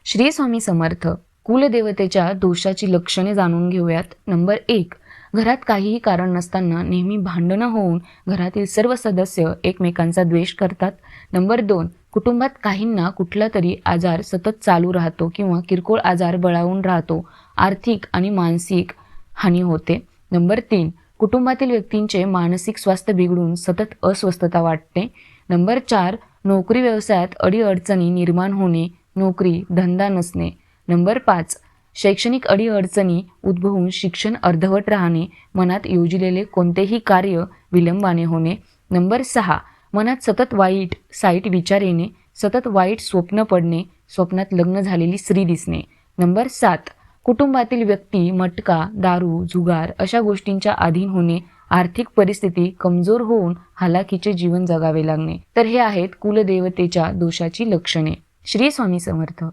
श्री स्वामी समर्थ. कुलदेवतेच्या दोषाची लक्षणे जाणून घेऊयात. नंबर 1. घरात काहीही कारण नसताना नेहमी भांडणं होऊन घरातील सर्व सदस्य एकमेकांचा द्वेष करतात. नंबर 2. कुटुंबात काहींना कुठला तरी आजार सतत चालू राहतो किंवा किरकोळ आजार बळावून राहतो. आर्थिक आणि मानसिक हानी होते. नंबर 3. कुटुंबातील व्यक्तींचे मानसिक स्वास्थ्य बिघडून सतत अस्वस्थता वाटते. नंबर 4. नोकरी व्यवसायात अडीअडचणी निर्माण होणे, नोकरी धंदा नसणे. नंबर 5. शैक्षणिक अडीअडचणी उद्भवून शिक्षण अर्धवट राहणे, मनात योजिलेले कोणतेही कार्य विलंबाने होणे. नंबर 6. मनात सतत वाईट साईट विचार येणे, सतत वाईट स्वप्न पडणे, स्वप्नात लग्न झालेली स्त्री दिसणे. नंबर 7. कुटुंबातील व्यक्ती मटका, दारू, जुगार अशा गोष्टींच्या अधीन होणे, आर्थिक परिस्थिती कमजोर होऊन हालाकीचे जीवन जगावे लागणे. तर हे आहेत कुलदेवतेच्या दोषाची लक्षणे. श्री स्वामी समर्थ.